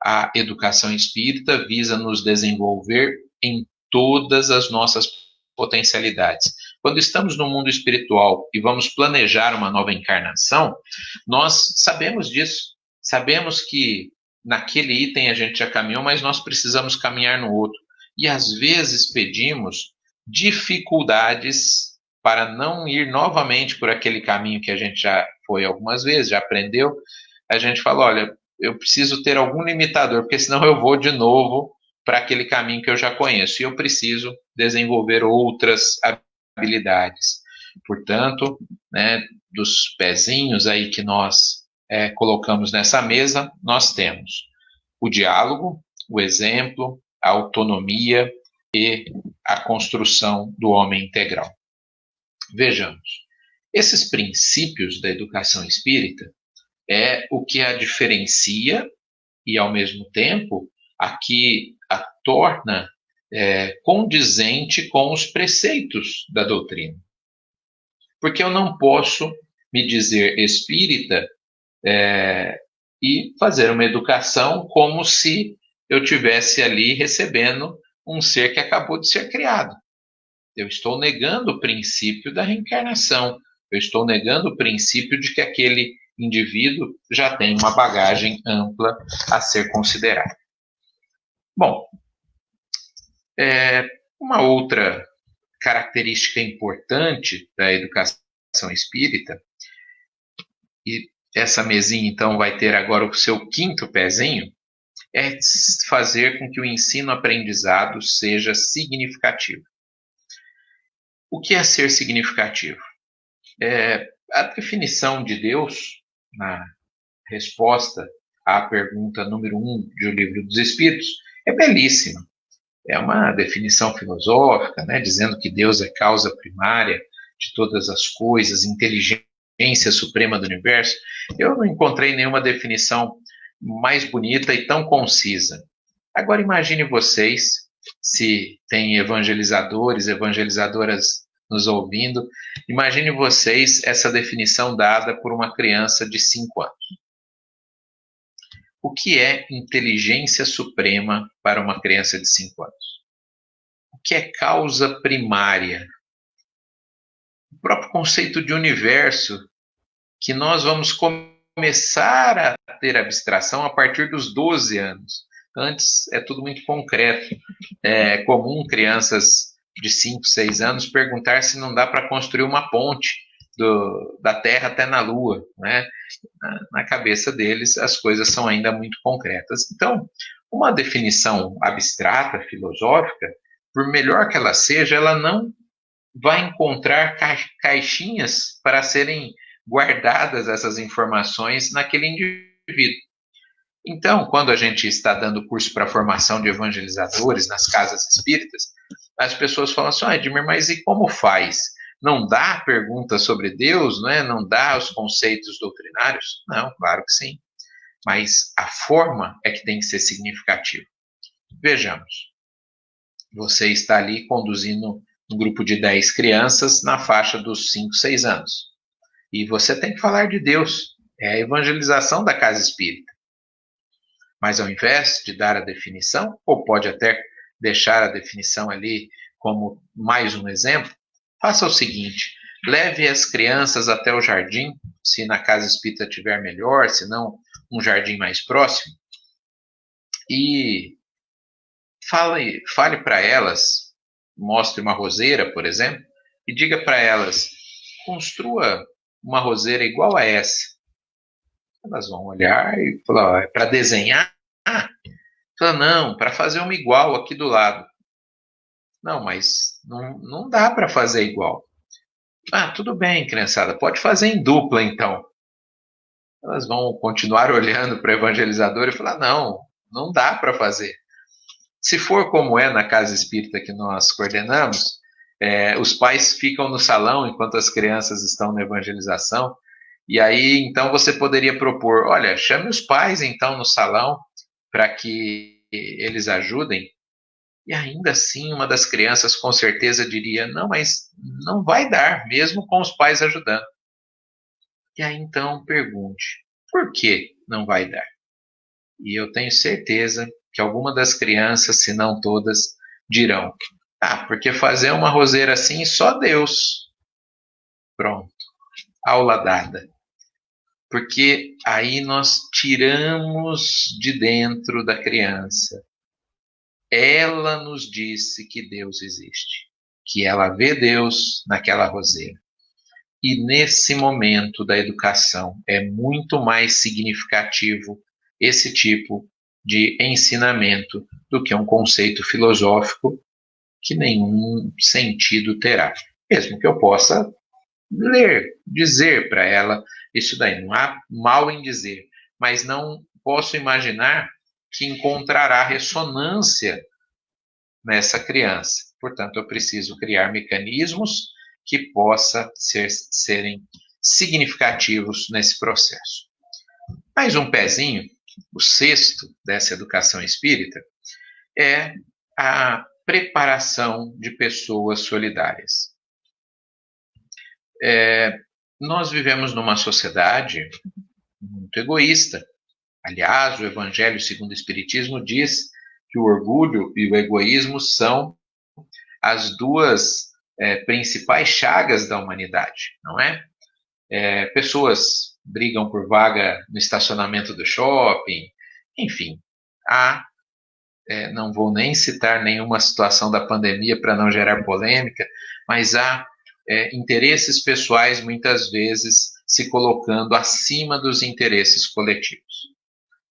B: a educação espírita visa nos desenvolver em todas as nossas potencialidades. Quando estamos no mundo espiritual e vamos planejar uma nova encarnação, nós sabemos disso. Sabemos que naquele item a gente já caminhou, mas nós precisamos caminhar no outro. E às vezes pedimos dificuldades para não ir novamente por aquele caminho que a gente já foi algumas vezes, já aprendeu. A gente fala, olha, eu preciso ter algum limitador, porque senão eu vou de novo para aquele caminho que eu já conheço. E eu preciso desenvolver outras habilidades. Portanto, né, dos pezinhos aí que nós colocamos nessa mesa, nós temos o diálogo, o exemplo, a autonomia e a construção do homem integral. Vejamos, esses princípios da educação espírita é o que a diferencia e, ao mesmo tempo, aqui a torna condizente com os preceitos da doutrina. Porque eu não posso me dizer espírita e fazer uma educação como se eu tivesse ali recebendo um ser que acabou de ser criado. Eu estou negando o princípio da reencarnação. Eu estou negando o princípio de que aquele indivíduo já tem uma bagagem ampla a ser considerada. Bom, uma outra característica importante da educação espírita, e essa mesinha então vai ter agora o seu 5º pezinho, é fazer com que o ensino-aprendizado seja significativo. O que é ser significativo? A definição de Deus, na resposta à pergunta número 1 do Livro dos Espíritos, é belíssima. É uma definição filosófica, né, dizendo que Deus é causa primária de todas as coisas, inteligência suprema do universo. Eu não encontrei nenhuma definição mais bonita e tão concisa. Agora imagine vocês, se tem evangelizadores, evangelizadoras nos ouvindo, imagine vocês essa definição dada por uma criança de 5 anos. O que é inteligência suprema para uma criança de 5 anos? O que é causa primária? O próprio conceito de universo, que nós vamos começar a ter abstração a partir dos 12 anos. Antes é tudo muito concreto. É comum crianças de 5, 6 anos perguntar se não dá para construir uma ponte da Terra até na Lua, né? Na cabeça deles as coisas são ainda muito concretas. Então, uma definição abstrata, filosófica, por melhor que ela seja, ela não vai encontrar caixinhas para serem guardadas essas informações naquele indivíduo. Então, quando a gente está dando curso para formação de evangelizadores nas casas espíritas, as pessoas falam assim, Edmir, mas e como faz? Não dá perguntas sobre Deus, não é? Não dá os conceitos doutrinários? Não, claro que sim. Mas a forma é que tem que ser significativa. Vejamos. Você está ali conduzindo um grupo de 10 crianças na faixa dos 5, 6 anos. E você tem que falar de Deus. É a evangelização da casa espírita. Mas ao invés de dar a definição, ou pode até deixar a definição ali como mais um exemplo, faça o seguinte: leve as crianças até o jardim, se na casa espírita tiver melhor, se não, um jardim mais próximo, e fale para elas, mostre uma roseira, por exemplo, e diga para elas: construa uma roseira igual a essa. Elas vão olhar e falar: é para desenhar? Fala: não, para fazer uma igual aqui do lado. Não, mas não dá para fazer igual. Ah, tudo bem, criançada, pode fazer em dupla então. Elas vão continuar olhando para o evangelizador e falar: não dá para fazer. Se for como é na casa espírita que nós coordenamos, os pais ficam no salão enquanto as crianças estão na evangelização, e aí então você poderia propor: olha, chame os pais então no salão para que eles ajudem. E ainda assim, uma das crianças com certeza diria: não, mas não vai dar, mesmo com os pais ajudando. E aí então pergunte: por que não vai dar? E eu tenho certeza que alguma das crianças, se não todas, dirão: porque fazer uma roseira assim só Deus. Pronto, aula dada. Porque aí nós tiramos de dentro da criança. Ela nos disse que Deus existe, que ela vê Deus naquela roseira. E nesse momento da educação é muito mais significativo esse tipo de ensinamento do que um conceito filosófico que nenhum sentido terá. Mesmo que eu possa ler, dizer para ela isso daí, não há mal em dizer, mas não posso imaginar que encontrará ressonância nessa criança. Portanto, eu preciso criar mecanismos que possam serem significativos nesse processo. Mais um pezinho, o sexto dessa educação espírita, é a preparação de pessoas solidárias. Nós vivemos numa sociedade muito egoísta. Aliás, o Evangelho segundo o Espiritismo diz que o orgulho e o egoísmo são as duas principais chagas da humanidade, não é? Pessoas brigam por vaga no estacionamento do shopping, enfim, não vou nem citar nenhuma situação da pandemia para não gerar polêmica, mas há interesses pessoais muitas vezes se colocando acima dos interesses coletivos.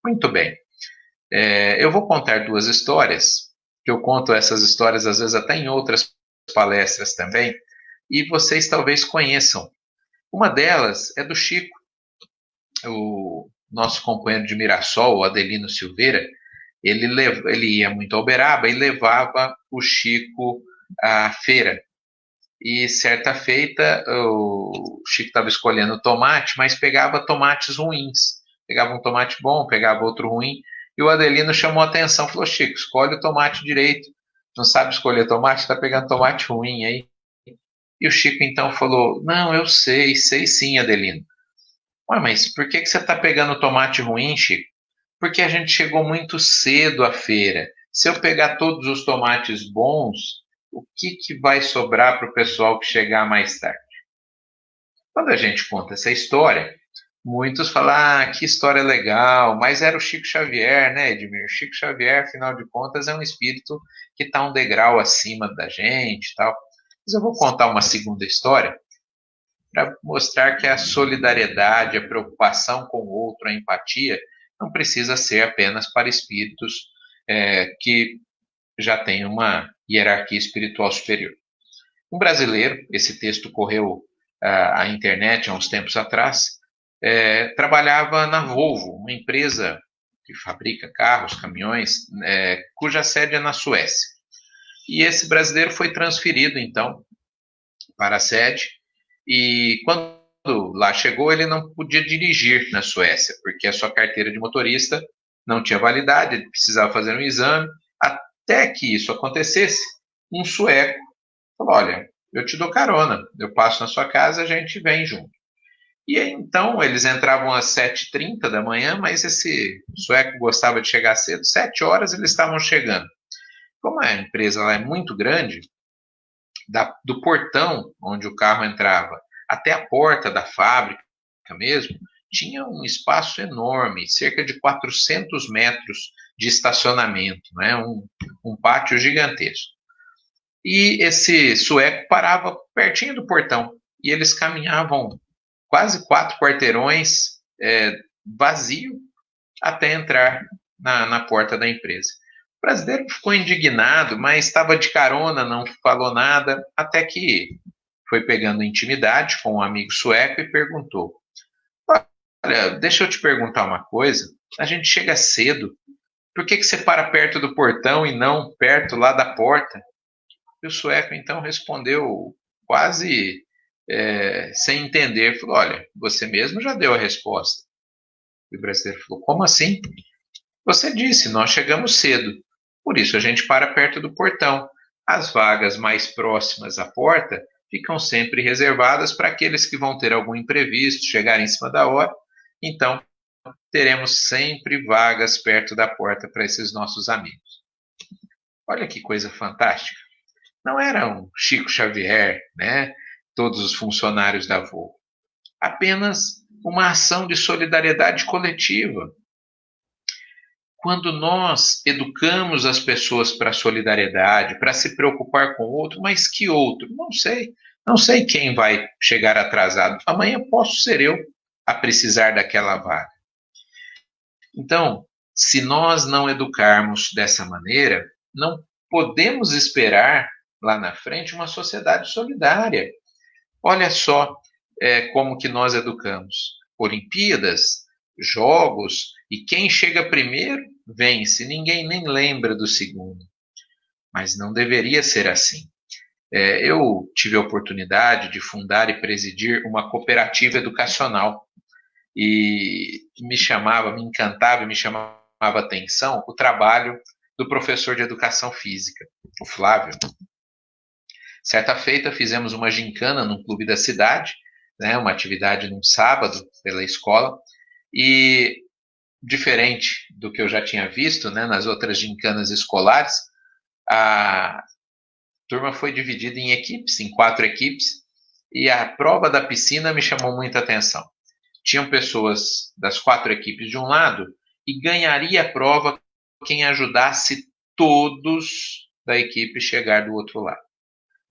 B: Muito bem. Eu vou contar duas histórias, que eu conto essas histórias às vezes até em outras palestras também, e vocês talvez conheçam. Uma delas é do Chico, o nosso companheiro de Mirassol, o Adelino Silveira. Ele ia muito a Uberaba e levava o Chico à feira. E certa feita, o Chico estava escolhendo tomate, mas pegava tomates ruins. Pegava um tomate bom, pegava outro ruim. E o Adelino chamou a atenção, falou: Chico, escolhe o tomate direito. Não sabe escolher tomate, está pegando tomate ruim aí. E o Chico então falou: não, eu sei sim, Adelino. Ué, mas por que você está pegando tomate ruim, Chico? Porque a gente chegou muito cedo à feira. Se eu pegar todos os tomates bons, o que vai sobrar para o pessoal que chegar mais tarde? Quando a gente conta essa história, muitos falam: que história legal, mas era o Chico Xavier, né, Edmir? O Chico Xavier, afinal de contas, é um espírito que está um degrau acima da gente e tal. Mas eu vou contar uma segunda história para mostrar que a solidariedade, a preocupação com o outro, a empatia, não precisa ser apenas para espíritos que já têm uma hierarquia espiritual superior. Um brasileiro, esse texto correu à internet há uns tempos atrás, trabalhava na Volvo, uma empresa que fabrica carros, caminhões, cuja sede é na Suécia. E esse brasileiro foi transferido, então, para a sede, e quando lá chegou, ele não podia dirigir na Suécia, porque a sua carteira de motorista não tinha validade, ele precisava fazer um exame. Até que isso acontecesse, um sueco falou: olha, eu te dou carona, eu passo na sua casa, a gente vem junto. E aí, então, eles entravam às 7h30 da manhã, mas esse sueco gostava de chegar cedo, 7 horas eles estavam chegando. Como a empresa lá é muito grande, do portão onde o carro entrava até a porta da fábrica mesmo, tinha um espaço enorme, cerca de 400 metros de estacionamento, né? Um pátio gigantesco. E esse sueco parava pertinho do portão, e eles caminhavam quase 4 quarteirões vazio até entrar na porta da empresa. O brasileiro ficou indignado, mas estava de carona, não falou nada, até que foi pegando intimidade com um amigo sueco e perguntou: olha, deixa eu te perguntar uma coisa, a gente chega cedo, por que você para perto do portão e não perto lá da porta? E o sueco então respondeu quase sem entender, falou: olha, você mesmo já deu a resposta. E o brasileiro falou: como assim? Você disse, nós chegamos cedo, por isso a gente para perto do portão. As vagas mais próximas à porta ficam sempre reservadas para aqueles que vão ter algum imprevisto, chegar em cima da hora. Então, teremos sempre vagas perto da porta para esses nossos amigos. Olha que coisa fantástica. Não era um Chico Xavier, né? Todos os funcionários da Volvo. Apenas uma ação de solidariedade coletiva. Quando nós educamos as pessoas para a solidariedade, para se preocupar com o outro, mas que outro? Não sei. Não sei quem vai chegar atrasado. Amanhã posso ser eu a precisar daquela vaga. Então, se nós não educarmos dessa maneira, não podemos esperar lá na frente uma sociedade solidária. Olha só como que nós educamos. Olimpíadas, jogos, e quem chega primeiro vence. Ninguém nem lembra do segundo. Mas não deveria ser assim. Eu tive a oportunidade de fundar e presidir uma cooperativa educacional. E me encantava e me chamava a atenção o trabalho do professor de educação física, o Flávio. Certa feita fizemos uma gincana num clube da cidade, né, uma atividade num sábado pela escola, e diferente do que eu já tinha visto, né, nas outras gincanas escolares, a turma foi dividida em equipes, em 4 equipes, e a prova da piscina me chamou muita atenção. Tinham pessoas das 4 equipes de um lado e ganharia a prova quem ajudasse todos da equipe chegar do outro lado.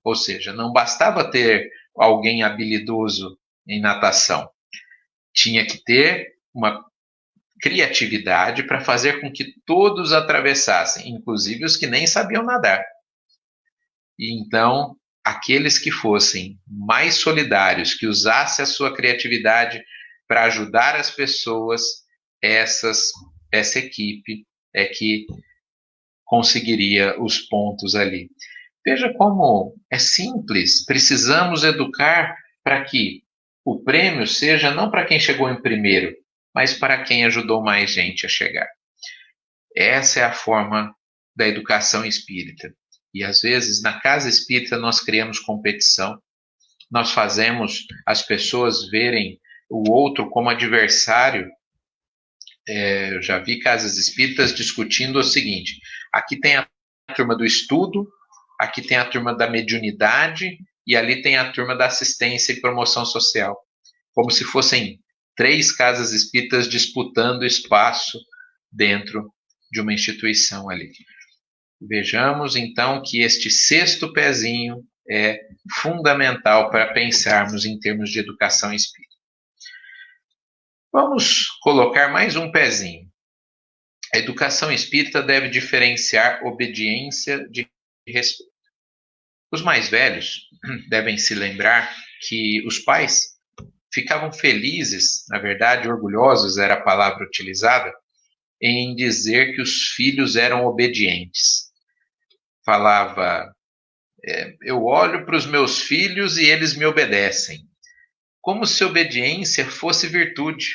B: Ou seja, não bastava ter alguém habilidoso em natação. Tinha que ter uma criatividade para fazer com que todos atravessassem, inclusive os que nem sabiam nadar. E então, aqueles que fossem mais solidários, que usassem a sua criatividade para ajudar as pessoas, essa equipe é que conseguiria os pontos ali. Veja como é simples. Precisamos educar para que o prêmio seja não para quem chegou em primeiro, mas para quem ajudou mais gente a chegar. Essa é a forma da educação espírita. E às vezes na casa espírita nós criamos competição, nós fazemos as pessoas verem o outro como adversário. Eu já vi casas espíritas discutindo o seguinte: aqui tem a turma do estudo, aqui tem a turma da mediunidade e ali tem a turma da assistência e promoção social. Como se fossem 3 casas espíritas disputando espaço dentro de uma instituição ali. Vejamos então que este 6º pezinho é fundamental para pensarmos em termos de educação espírita. Vamos colocar mais um pezinho. A educação espírita deve diferenciar obediência de respeito. Os mais velhos devem se lembrar que os pais ficavam felizes, na verdade, orgulhosos era a palavra utilizada, em dizer que os filhos eram obedientes. Falava: eu olho para os meus filhos e eles me obedecem. Como se obediência fosse virtude.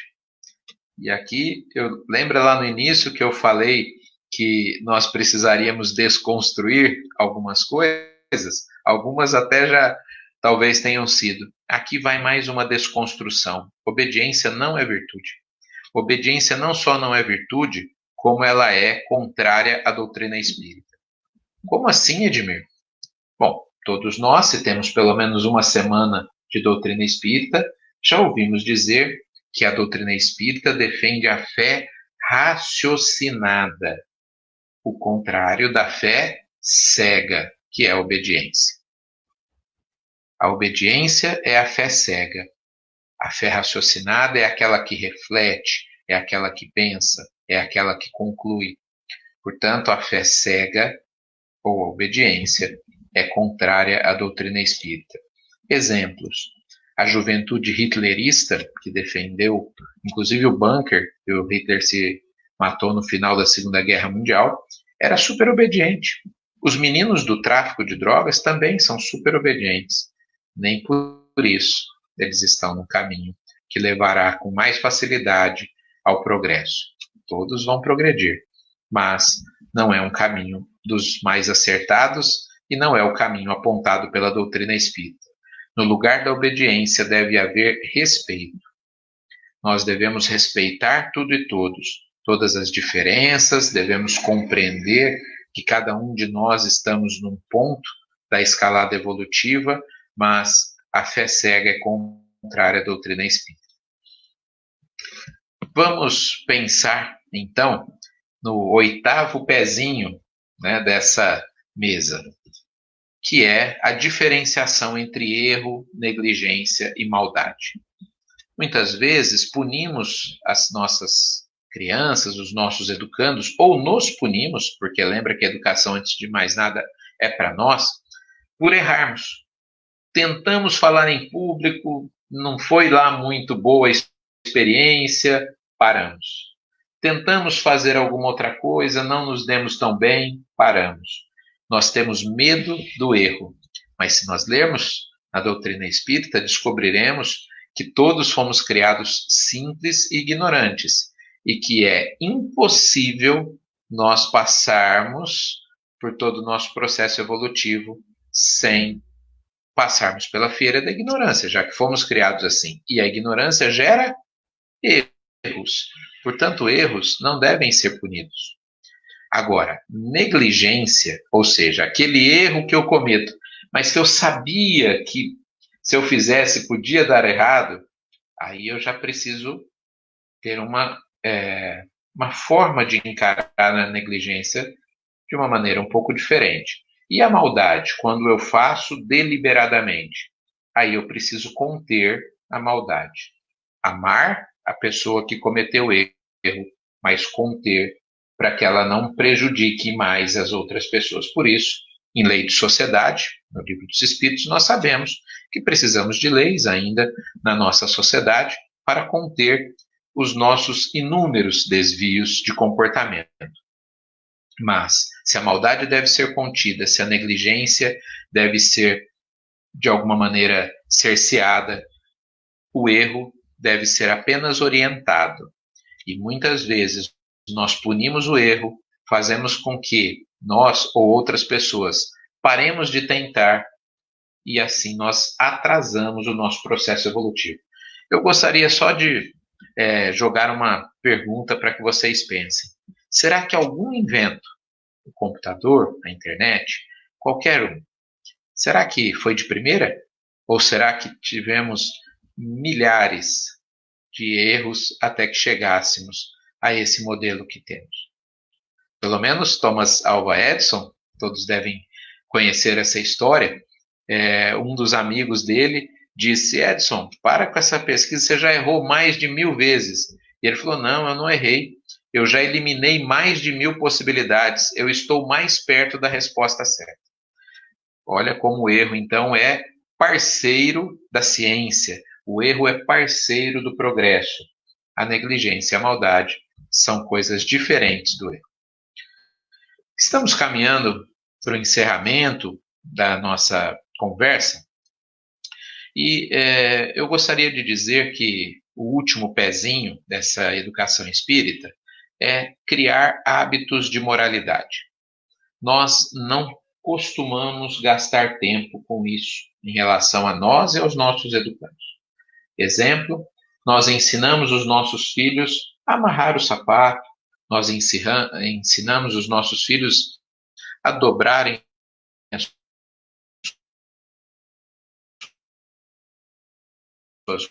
B: E aqui, lembra lá no início que eu falei que nós precisaríamos desconstruir algumas coisas? Algumas até já talvez tenham sido. Aqui vai mais uma desconstrução. Obediência não é virtude. Obediência não só não é virtude, como ela é contrária à doutrina espírita. Como assim, Edmir? Bom, Todos nós, se temos pelo menos uma semana de doutrina espírita, já ouvimos dizer que a doutrina espírita defende a fé raciocinada, o contrário da fé cega, que é a obediência. A obediência é a fé cega. A fé raciocinada é aquela que reflete, é aquela que pensa, é aquela que conclui. Portanto, a fé cega, ou a obediência, é contrária à doutrina espírita. Exemplos: a juventude hitlerista, que defendeu, inclusive o bunker, que o Hitler se matou no final da Segunda Guerra Mundial, era super obediente. Os meninos do tráfico de drogas também são super obedientes. Nem por isso eles estão no caminho que levará com mais facilidade ao progresso. Todos vão progredir, mas não é um caminho dos mais acertados e não é o caminho apontado pela doutrina espírita. No lugar da obediência deve haver respeito. Nós devemos respeitar tudo e todos, todas as diferenças, devemos compreender que cada um de nós estamos num ponto da escalada evolutiva, mas a fé cega é contrária à doutrina espírita. Vamos pensar, então, no 8º pezinho, né, dessa mesa, que é a diferenciação entre erro, negligência e maldade. Muitas vezes punimos as nossas crianças, os nossos educandos, ou nos punimos, porque lembra que a educação, antes de mais nada, é para nós, por errarmos. Tentamos falar em público, não foi lá muito boa a experiência, paramos. Tentamos fazer alguma outra coisa, não nos demos tão bem, paramos. Nós temos medo do erro, mas se nós lermos a doutrina espírita, descobriremos que todos fomos criados simples e ignorantes, e que é impossível nós passarmos por todo o nosso processo evolutivo sem passarmos pela feira da ignorância, já que fomos criados assim. E a ignorância gera erros. Portanto, erros não devem ser punidos. Agora, negligência, ou seja, aquele erro que eu cometo, mas que eu sabia que se eu fizesse podia dar errado, aí eu já preciso ter uma forma de encarar a negligência de uma maneira um pouco diferente. E a maldade, quando eu faço deliberadamente, aí eu preciso conter a maldade. Amar a pessoa que cometeu o erro, mas conter para que ela não prejudique mais as outras pessoas. Por isso, em Lei de Sociedade, no Livro dos Espíritos, nós sabemos que precisamos de leis ainda na nossa sociedade para conter os nossos inúmeros desvios de comportamento. Mas, se a maldade deve ser contida, se a negligência deve ser, de alguma maneira, cerceada, o erro deve ser apenas orientado. E muitas vezes nós punimos o erro, fazemos com que nós ou outras pessoas paremos de tentar e assim nós atrasamos o nosso processo evolutivo. Eu gostaria só de jogar uma pergunta para que vocês pensem. Será que algum invento, o computador, a internet, qualquer um, será que foi de primeira? Ou será que tivemos milhares de erros até que chegássemos a esse modelo que temos? Pelo menos Thomas Alva Edison, todos devem conhecer essa história, um dos amigos dele disse: Edison, para com essa pesquisa, você já errou mais de 1000 vezes. E ele falou: não, eu não errei, eu já eliminei mais de 1000 possibilidades, eu estou mais perto da resposta certa. Olha como o erro, então, é parceiro da ciência, o erro é parceiro do progresso. A negligência e a maldade são coisas diferentes do erro. Estamos caminhando para o encerramento da nossa conversa e eu gostaria de dizer que o último pezinho dessa educação espírita é criar hábitos de moralidade. Nós não costumamos gastar tempo com isso em relação a nós e aos nossos educandos. Exemplo, nós ensinamos os nossos filhos a amarrar o sapato, nós ensinamos os nossos filhos a dobrarem as suas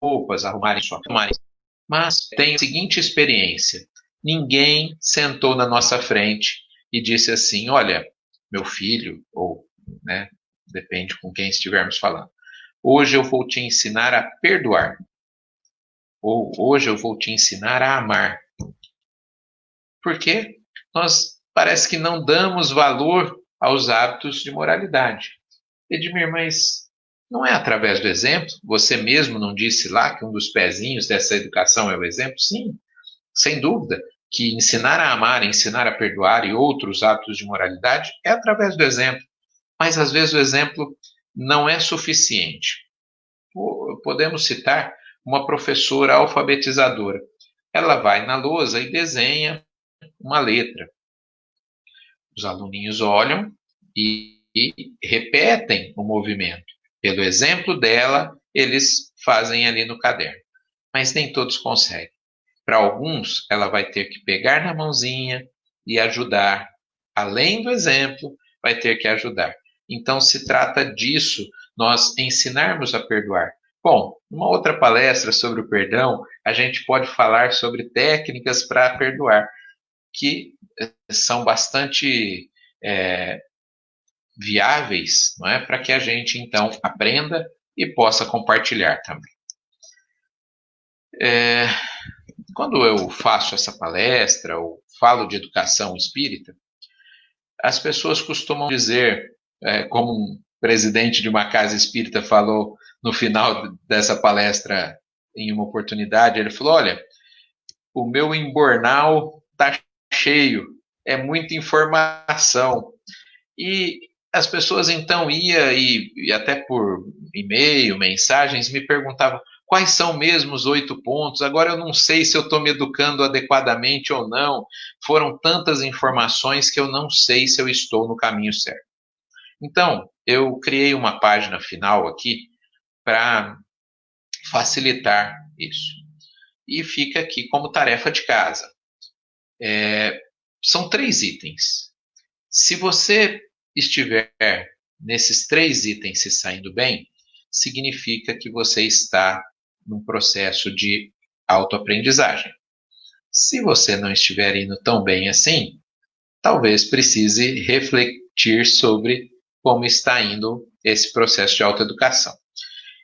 B: roupas, arrumarem sua cama. Mas tem a seguinte experiência: ninguém sentou na nossa frente e disse assim: olha, meu filho, ou, né, depende com quem estivermos falando, hoje eu vou te ensinar a perdoar, ou hoje eu vou te ensinar a amar. Por quê? Nós parece que não damos valor aos hábitos de moralidade. Edmir, mas não é através do exemplo? Você mesmo não disse lá que um dos pezinhos dessa educação é o exemplo? Sim, sem dúvida, que ensinar a amar, ensinar a perdoar e outros hábitos de moralidade é através do exemplo. Mas às vezes o exemplo não é suficiente. Podemos citar uma professora alfabetizadora. Ela vai na lousa e desenha uma letra. Os aluninhos olham e repetem o movimento. Pelo exemplo dela, eles fazem ali no caderno. Mas nem todos conseguem. Para alguns, ela vai ter que pegar na mãozinha e ajudar. Além do exemplo, vai ter que ajudar. Então, se trata disso, nós ensinarmos a perdoar. Bom, numa outra palestra sobre o perdão, a gente pode falar sobre técnicas para perdoar, que são bastante viáveis, não é? Para que a gente, então, aprenda e possa compartilhar também. Quando eu faço essa palestra ou falo de educação espírita, as pessoas costumam dizer, como um presidente de uma casa espírita falou no final dessa palestra em uma oportunidade, ele falou: olha, o meu embornal está cheio, é muita informação. E as pessoas então iam e até por e-mail, mensagens, me perguntavam quais são mesmo os 8 pontos. Agora eu não sei se eu estou me educando adequadamente ou não. Foram tantas informações que eu não sei se eu estou no caminho certo. Então, eu criei uma página final aqui para facilitar isso. E fica aqui como tarefa de casa. São 3 itens. Se você estiver nesses 3 itens se saindo bem, significa que você está num processo de autoaprendizagem. Se você não estiver indo tão bem assim, talvez precise refletir sobre como está indo esse processo de autoeducação.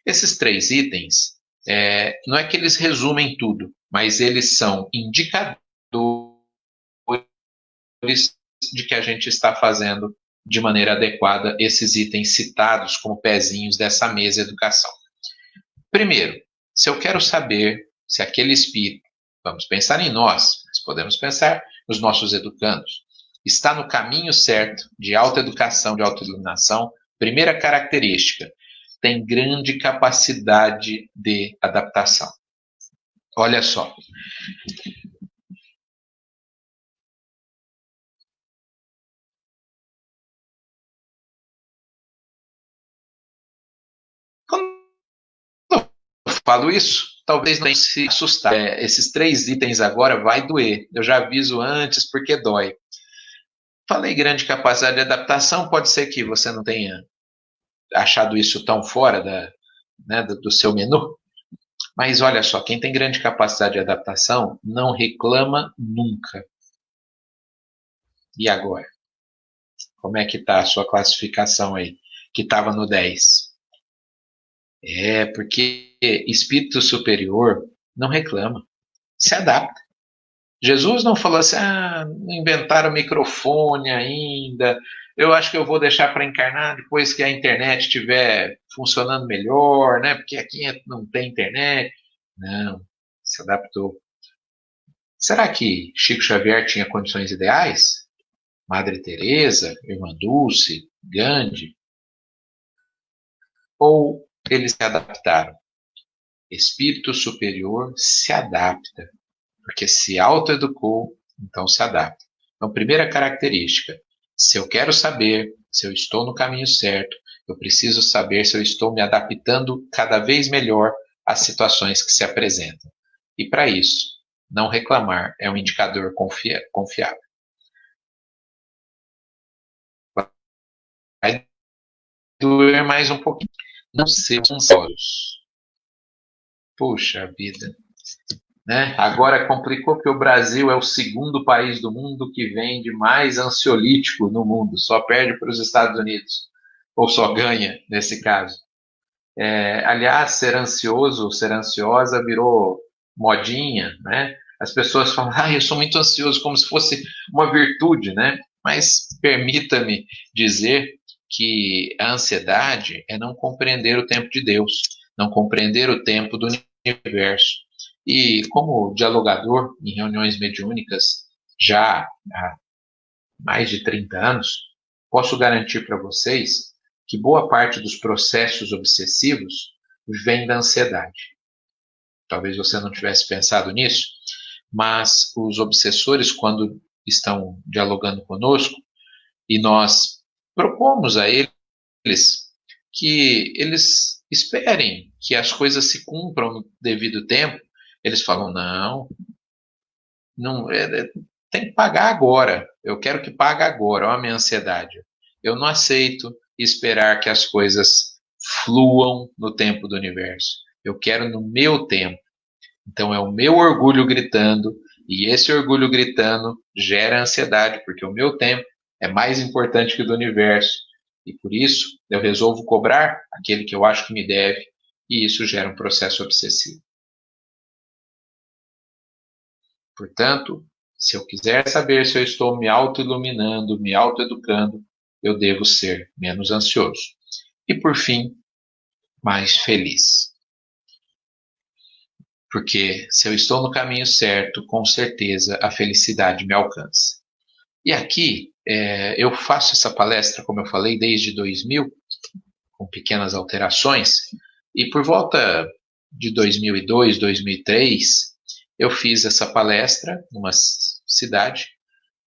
B: Esses 3 itens, não é que eles resumem tudo, mas eles são indicadores de que a gente está fazendo de maneira adequada esses itens citados como pezinhos dessa mesa educação. Primeiro, se eu quero saber se aquele espírito, vamos pensar em nós, mas podemos pensar nos nossos educandos, está no caminho certo de autoeducação, de autoiluminação, primeira característica, tem grande capacidade de adaptação. Olha só. Falo isso, talvez não se assustar. Esses 3 itens agora vai doer. Eu já aviso antes porque dói. Falei grande capacidade de adaptação, pode ser que você não tenha achado isso tão fora do seu menu. Mas olha só, quem tem grande capacidade de adaptação não reclama nunca. E agora? Como é que está a sua classificação aí? Que estava no 10. Porque espírito superior não reclama, se adapta. Jesus não falou assim, não inventaram microfone ainda, eu acho que eu vou deixar para encarnar depois que a internet estiver funcionando melhor, né? Porque aqui não tem internet. Não, se adaptou. Será que Chico Xavier tinha condições ideais? Madre Teresa, Irmã Dulce, Gandhi? Ou eles se adaptaram? Espírito superior se adapta, porque se autoeducou, então se adapta. Então, primeira característica, se eu quero saber se eu estou no caminho certo, eu preciso saber se eu estou me adaptando cada vez melhor às situações que se apresentam. E para isso, não reclamar é um indicador confiável. Vai doer mais um pouquinho. Não ser ansiosos. Puxa vida. Né? Agora complicou porque o Brasil é o segundo país do mundo que vende mais ansiolítico no mundo. Só perde para os Estados Unidos. Ou só ganha, nesse caso. Aliás, ser ansioso, ser ansiosa virou modinha, né? As pessoas falam, eu sou muito ansioso, como se fosse uma virtude, né? Mas permita-me dizer que a ansiedade é não compreender o tempo de Deus, não compreender o tempo do universo. E como dialogador em reuniões mediúnicas já há mais de 30 anos, posso garantir para vocês que boa parte dos processos obsessivos vem da ansiedade. Talvez você não tivesse pensado nisso, mas os obsessores, quando estão dialogando conosco, e nós propomos a eles que eles esperem que as coisas se cumpram no devido tempo, eles falam, não, não tem que pagar agora, eu quero que pague agora, olha a minha ansiedade. Eu não aceito esperar que as coisas fluam no tempo do universo. Eu quero no meu tempo. Então é o meu orgulho gritando, e esse orgulho gritando gera ansiedade, porque o meu tempo é mais importante que o do universo. E por isso eu resolvo cobrar aquele que eu acho que me deve, e isso gera um processo obsessivo. Portanto, se eu quiser saber se eu estou me auto-iluminando, me auto-educando, eu devo ser menos ansioso. E por fim, mais feliz. Porque se eu estou no caminho certo, com certeza a felicidade me alcança. E aqui eu faço essa palestra, como eu falei, desde 2000, com pequenas alterações, e por volta de 2002, 2003, eu fiz essa palestra numa cidade,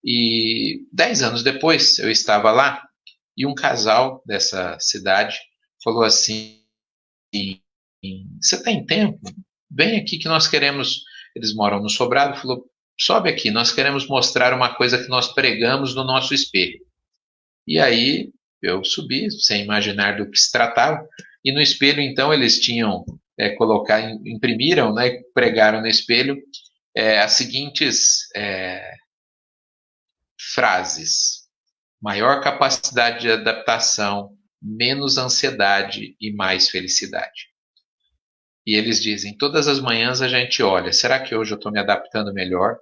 B: e 10 anos depois eu estava lá, e um casal dessa cidade falou assim, você tem tempo? Vem aqui que nós queremos. Eles moram no sobrado, falou: sobe aqui, nós queremos mostrar uma coisa que nós pregamos no nosso espelho. E aí eu subi, sem imaginar do que se tratava, e no espelho então eles tinham imprimiram, né, pregaram no espelho as seguintes frases: maior capacidade de adaptação, menos ansiedade e mais felicidade. E eles dizem: todas as manhãs a gente olha, será que hoje eu estou me adaptando melhor?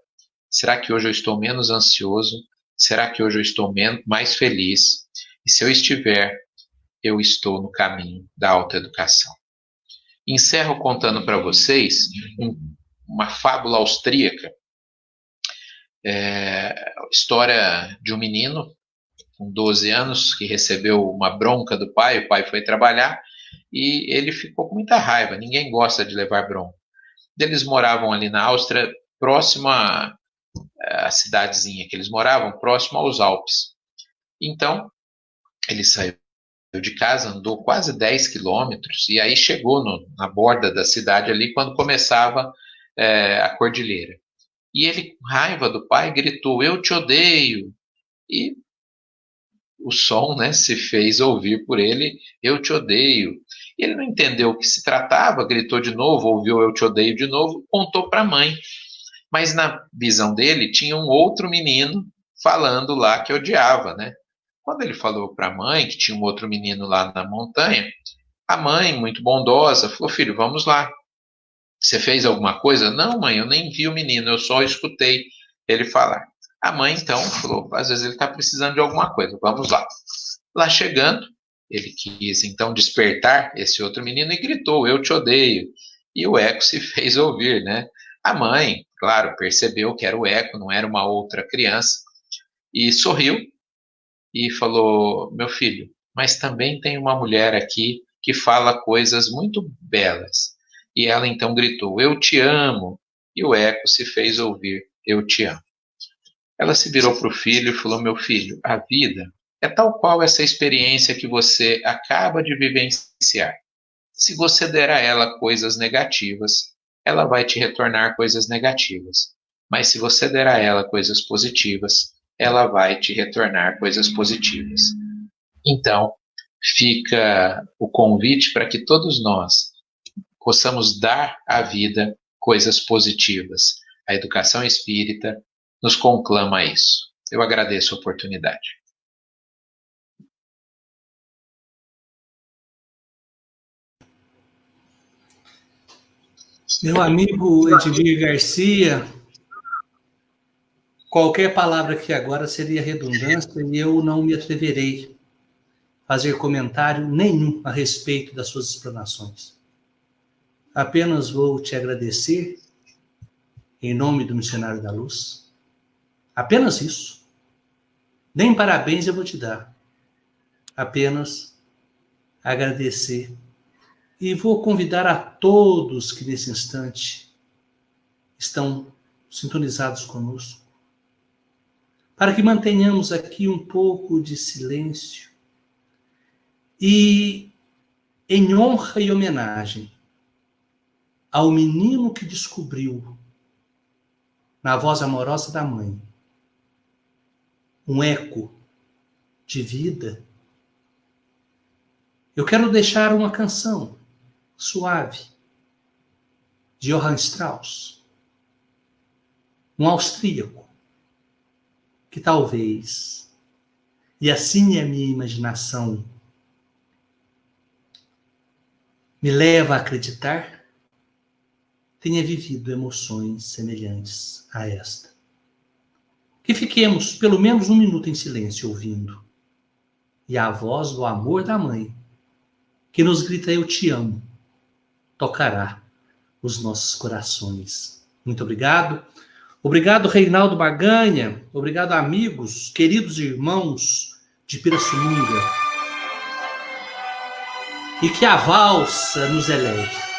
B: Será que hoje eu estou menos ansioso? Será que hoje eu estou mais feliz? E se eu estiver, eu estou no caminho da autoeducação. Encerro contando para vocês uma fábula austríaca, história de um menino com 12 anos que recebeu uma bronca do pai, o pai foi trabalhar e ele ficou com muita raiva, ninguém gosta de levar bronca. Eles moravam ali na Áustria, próximo à cidadezinha que eles moravam, próximo aos Alpes. Então, ele saiu de casa, andou quase 10 quilômetros e aí chegou na borda da cidade ali quando começava a cordilheira. E ele, com raiva do pai, gritou: eu te odeio! E o som, né, se fez ouvir por ele: eu te odeio. E ele não entendeu o que se tratava, gritou de novo, ouviu eu te odeio de novo, contou para a mãe. Mas na visão dele tinha um outro menino falando lá que odiava, né? Quando ele falou para a mãe que tinha um outro menino lá na montanha, a mãe, muito bondosa, falou: filho, vamos lá. Você fez alguma coisa? Não, mãe, eu nem vi o menino, eu só escutei ele falar. A mãe então falou: às vezes ele está precisando de alguma coisa, vamos lá. Lá chegando, ele quis então despertar esse outro menino e gritou: eu te odeio. E o eco se fez ouvir, né? A mãe, claro, percebeu que era o eco, não era uma outra criança, e sorriu e falou: meu filho, mas também tem uma mulher aqui que fala coisas muito belas. E ela então gritou: eu te amo. E o eco se fez ouvir: eu te amo. Ela se virou para o filho e falou: meu filho, a vida é tal qual essa experiência que você acaba de vivenciar. Se você der a ela coisas negativas, ela vai te retornar coisas negativas. Mas se você der a ela coisas positivas, ela vai te retornar coisas positivas. Então, fica o convite para que todos nós possamos dar à vida coisas positivas. A educação espírita nos conclama a isso. Eu agradeço a oportunidade.
A: Meu amigo Edmir Garcia, qualquer palavra aqui agora seria redundância e eu não me atreverei a fazer comentário nenhum a respeito das suas explanações. Apenas vou te agradecer em nome do Missionário da Luz. Apenas isso. Nem parabéns eu vou te dar. Apenas agradecer. E vou convidar a todos que nesse instante estão sintonizados conosco, para que mantenhamos aqui um pouco de silêncio e, em honra e homenagem ao menino que descobriu, na voz amorosa da mãe, um eco de vida, eu quero deixar uma canção suave, de Johann Strauss, um austríaco, que talvez, e assim a minha imaginação me leva a acreditar, tenha vivido emoções semelhantes a esta. Que fiquemos pelo menos um minuto em silêncio ouvindo, e a voz do amor da mãe, que nos grita eu te amo, tocará os nossos corações. Muito obrigado. Obrigado, Reinaldo Barganha. Obrigado, amigos, queridos irmãos de Pirassununga. E que a valsa nos eleve.